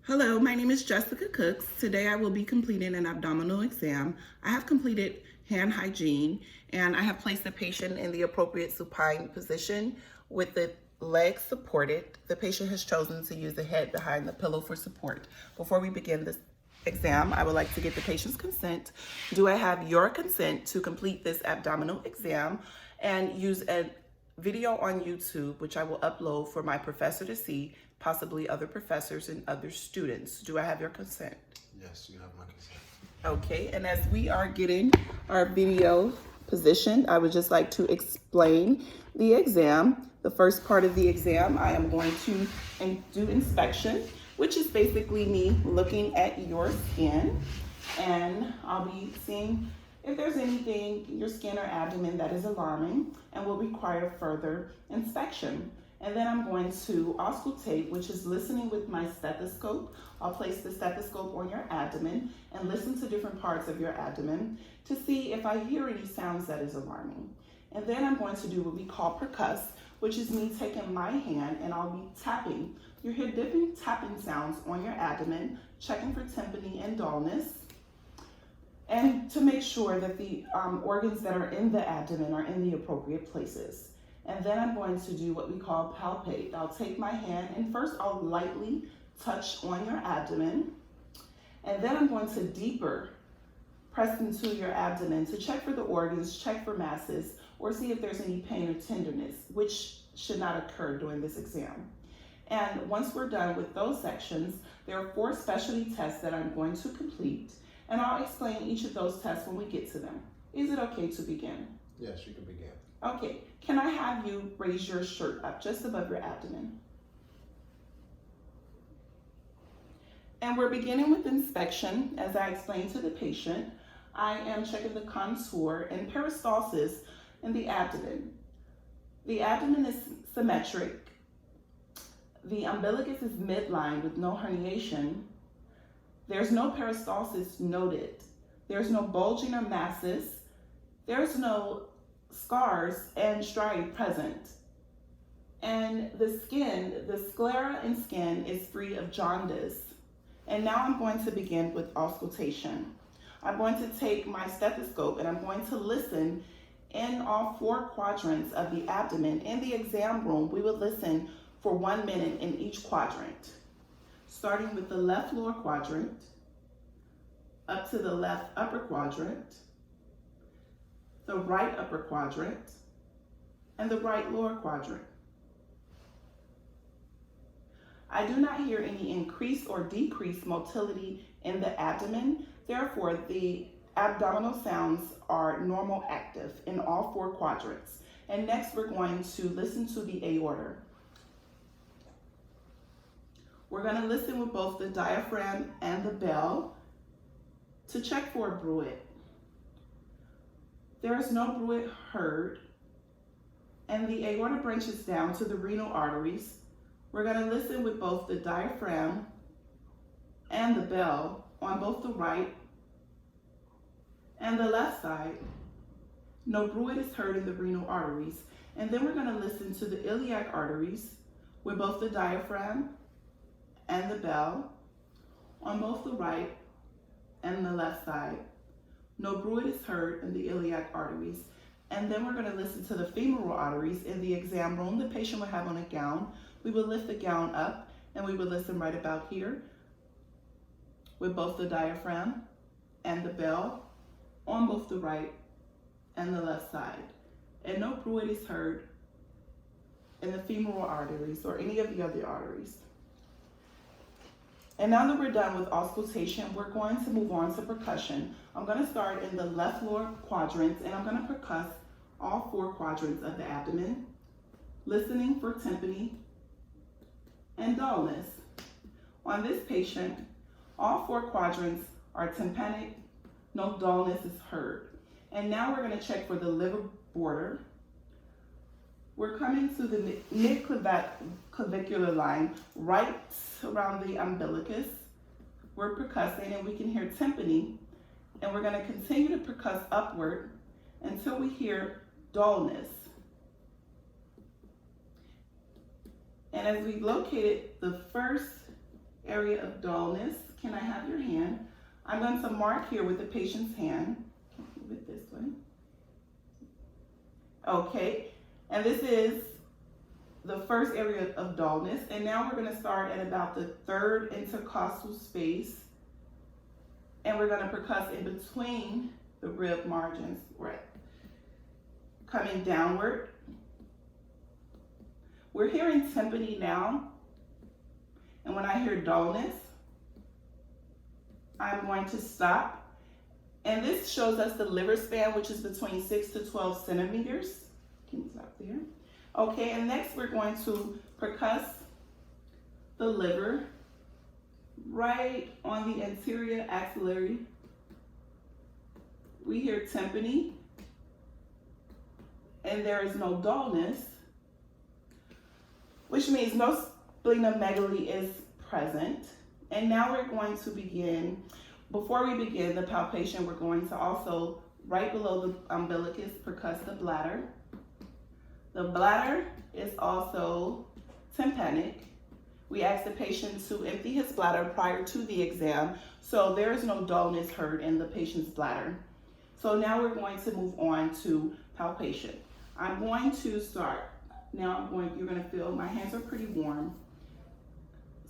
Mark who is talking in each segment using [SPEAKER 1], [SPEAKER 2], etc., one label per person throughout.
[SPEAKER 1] Hello, my name is Jessica Cooks. Today I will be completing an abdominal exam. I have completed hand hygiene and I have placed the patient in the appropriate supine position with the legs supported. The patient has chosen to use the head behind the pillow for support. Before we begin this exam, I would like to get the patient's consent. Do I have your consent to complete this abdominal exam and use a video on YouTube, which I will upload for my professor to see, possibly other professors and other students? Do I have your consent?
[SPEAKER 2] Yes, you have my consent.
[SPEAKER 1] Okay, and as we are getting our video positioned, I would just like to explain the exam. The first part of the exam, I am going to do inspection, which is basically me looking at your skin, and I'll be seeing if there's anything in your skin or abdomen that is alarming and will require further inspection. And then I'm going to auscultate, which is listening with my stethoscope. I'll place the stethoscope on your abdomen and listen to different parts of your abdomen to see if I hear any sounds that is alarming. And then I'm going to do what we call percuss, which is me taking my hand and I'll be tapping. You hear different tapping sounds on your abdomen, checking for tympany and dullness, and to make sure that the organs that are in the abdomen are in the appropriate places. And then I'm going to do what we call palpate. I'll take my hand and first I'll lightly touch on your abdomen. And then I'm going to deeper press into your abdomen to check for the organs, check for masses, or see if there's any pain or tenderness, which should not occur during this exam. And once we're done with those sections, there are 4 specialty tests that I'm going to complete. And I'll explain each of those tests when we get to them. Is it okay to begin?
[SPEAKER 2] Yes, you can begin.
[SPEAKER 1] Okay, can I have you raise your shirt up just above your abdomen? And we're beginning with inspection. As I explained to the patient, I am checking the contour and peristalsis in the abdomen. The abdomen is symmetric. The umbilicus is midline with no herniation. There's no peristalsis noted. There's no bulging or masses. There's no scars and striae present. And the skin, the sclera and skin is free of jaundice. And now I'm going to begin with auscultation. I'm going to take my stethoscope and I'm going to listen in all 4 quadrants of the abdomen. In the exam room, we would listen for 1 minute in each quadrant, starting with the left lower quadrant, up to the left upper quadrant, the right upper quadrant, and the right lower quadrant. I do not hear any increased or decreased motility in the abdomen. Therefore, the abdominal sounds are normal active in all 4 quadrants. And next, we're going to listen to the aorta. We're going to listen with both the diaphragm and the bell to check for a bruit. There is no bruit heard, and the aorta branches down to the renal arteries. We're going to listen with both the diaphragm and the bell on both the right and the left side. No bruit is heard in the renal arteries. And then we're going to listen to the iliac arteries with both the diaphragm and the bell on both the right and the left side. No bruit is heard in the iliac arteries. And then we're going to listen to the femoral arteries. In the exam room, the patient will have on a gown. We will lift the gown up and we will listen right about here with both the diaphragm and the bell on both the right and the left side. And no bruit is heard in the femoral arteries or any of the other arteries. And now that we're done with auscultation, we're going to move on to percussion. I'm going to start in the left lower quadrant and I'm going to percuss all 4 quadrants of the abdomen, listening for tympany and dullness. On this patient, all 4 quadrants are tympanic, no dullness is heard. And now we're going to check for the liver border. We're coming to the mid-clavicular line, right around the umbilicus. We're percussing and we can hear tympany, and we're going to continue to percuss upward until we hear dullness. And as we've located the first area area of dullness, can I have your hand? I'm going to mark here with the patient's hand. Move it this way. Okay, and this is the first area of dullness, and now we're going to start at about the third intercostal space, and we're going to percuss in between the rib margins, right? Coming downward. We're hearing tympany now, and when I hear dullness, I'm going to stop. And this shows us the liver span, which is between 6 to 12 centimeters. Can you stop there? Okay, and next we're going to percuss the liver right on the anterior axillary. We hear tympany, and there is no dullness, which means no splenomegaly is present. And now we're going to begin. Before we begin the palpation, we're going to also, right below the umbilicus, percuss the bladder. The bladder is also tympanic. We ask the patient to empty his bladder prior to the exam, so there is no dullness heard in the patient's bladder. So now we're going to move on to palpation. I'm going to start. Now you're going to feel, my hands are pretty warm.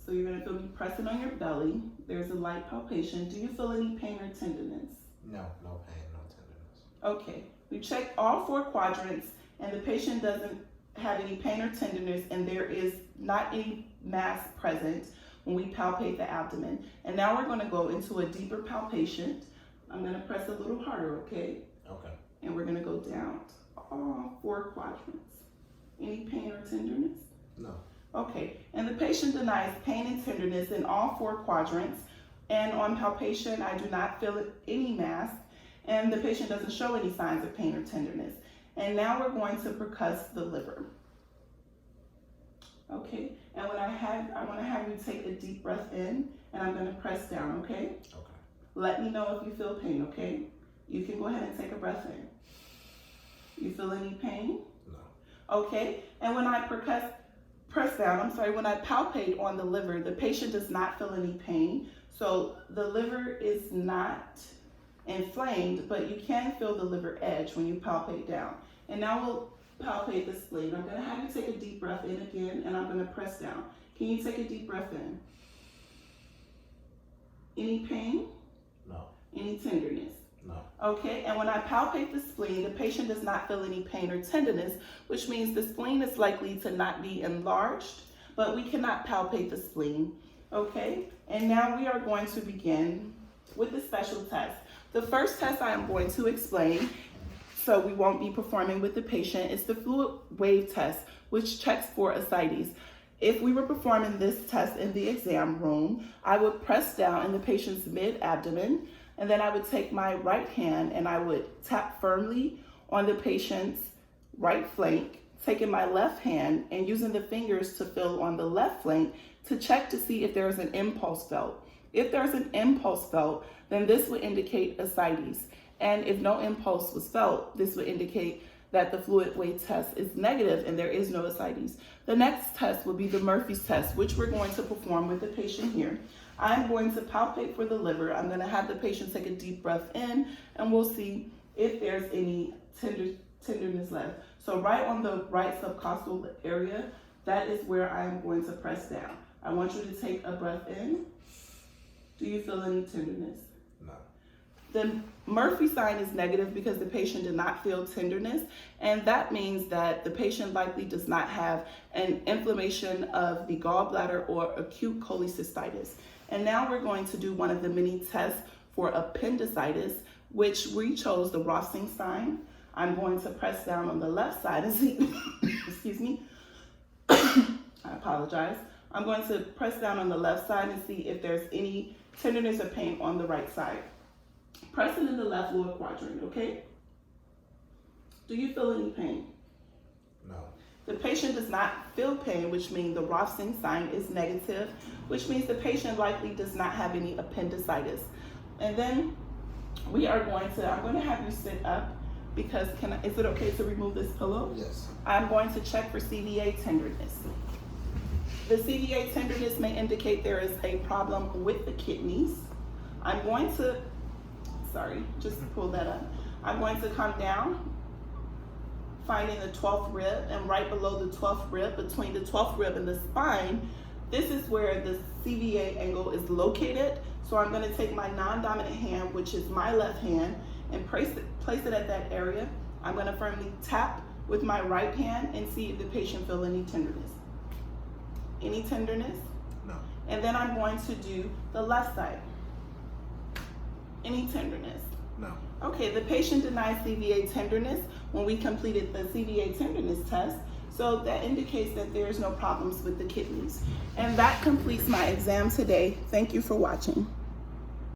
[SPEAKER 1] So you're going to feel me pressing on your belly. There's a light palpation. Do you feel any pain or tenderness?
[SPEAKER 2] No, no pain, no tenderness.
[SPEAKER 1] Okay. We checked all 4 quadrants, and the patient doesn't have any pain or tenderness, and there is not any mass present when we palpate the abdomen. And now we're going to go into a deeper palpation. I'm going to press a little harder, okay?
[SPEAKER 2] Okay.
[SPEAKER 1] And we're going to go down to all 4 quadrants. Any pain or tenderness?
[SPEAKER 2] No.
[SPEAKER 1] Okay, and the patient denies pain and tenderness in all 4 quadrants, and on palpation, I do not feel any mass, and the patient doesn't show any signs of pain or tenderness. And now we're going to percuss the liver. Okay, and I want to have you take a deep breath in, and I'm going to press down, okay?
[SPEAKER 2] Okay.
[SPEAKER 1] Let me know if you feel pain, okay? You can go ahead and take a breath in. You feel any pain?
[SPEAKER 2] No.
[SPEAKER 1] Okay, and when I when I palpate on the liver, the patient does not feel any pain. So the liver is not inflamed, but you can feel the liver edge when you palpate down. And now we'll palpate the spleen. I'm going to have you take a deep breath in again, and I'm going to press down. Can you take a deep breath in? Any pain?
[SPEAKER 2] No.
[SPEAKER 1] Any tenderness?
[SPEAKER 2] No.
[SPEAKER 1] Okay, and when I palpate the spleen, the patient does not feel any pain or tenderness, which means the spleen is likely to not be enlarged, but we cannot palpate the spleen. Okay, and now we are going to begin with the special test. The first test I am going to explain, so we won't be performing with the patient, is the fluid wave test, which checks for ascites. If we were performing this test in the exam room, I would press down in the patient's mid-abdomen, and then I would take my right hand and I would tap firmly on the patient's right flank, taking my left hand and using the fingers to feel on the left flank to check to see if there is an impulse felt. If there's an impulse felt, then this would indicate ascites. And if no impulse was felt, this would indicate that the fluid weight test is negative and there is no ascites. The next test would be the Murphy's test, which we're going to perform with the patient here. I'm going to palpate for the liver. I'm going to have the patient take a deep breath in, and we'll see if there's any tenderness left. So right on the right subcostal area, that is where I am going to press down. I want you to take a breath in. Do you feel any tenderness?
[SPEAKER 2] No.
[SPEAKER 1] The Murphy sign is negative because the patient did not feel tenderness, and that means that the patient likely does not have an inflammation of the gallbladder or acute cholecystitis. And now we're going to do one of the many tests for appendicitis, which we chose the Rossing sign. I'm going to press down on the left side and see, excuse me, I apologize. I'm going to press down on the left side and see if there's any tenderness or pain on the right side. Pressing in the left lower quadrant, okay? Do you feel any pain?
[SPEAKER 2] No.
[SPEAKER 1] The patient does not feel pain, which means the Rossing sign is negative, which means the patient likely does not have any appendicitis. And then I'm going to have you sit up because is it okay to remove this pillow?
[SPEAKER 2] Yes.
[SPEAKER 1] I'm going to check for CVA tenderness. The CVA tenderness may indicate there is a problem with the kidneys. I'm going to, sorry, just pull that up. I'm going to come down, finding the 12th rib, and right below the 12th rib, between the 12th rib and the spine, this is where the CVA angle is located. So I'm going to take my non-dominant hand, which is my left hand, and place it at that area. I'm going to firmly tap with my right hand and see if the patient feels any tenderness. Any tenderness?
[SPEAKER 2] No.
[SPEAKER 1] And then I'm going to do the left side. Any tenderness?
[SPEAKER 2] No.
[SPEAKER 1] Okay, the patient denied CVA tenderness when we completed the CVA tenderness test. So that indicates that there's no problems with the kidneys. And that completes my exam today. Thank you for watching.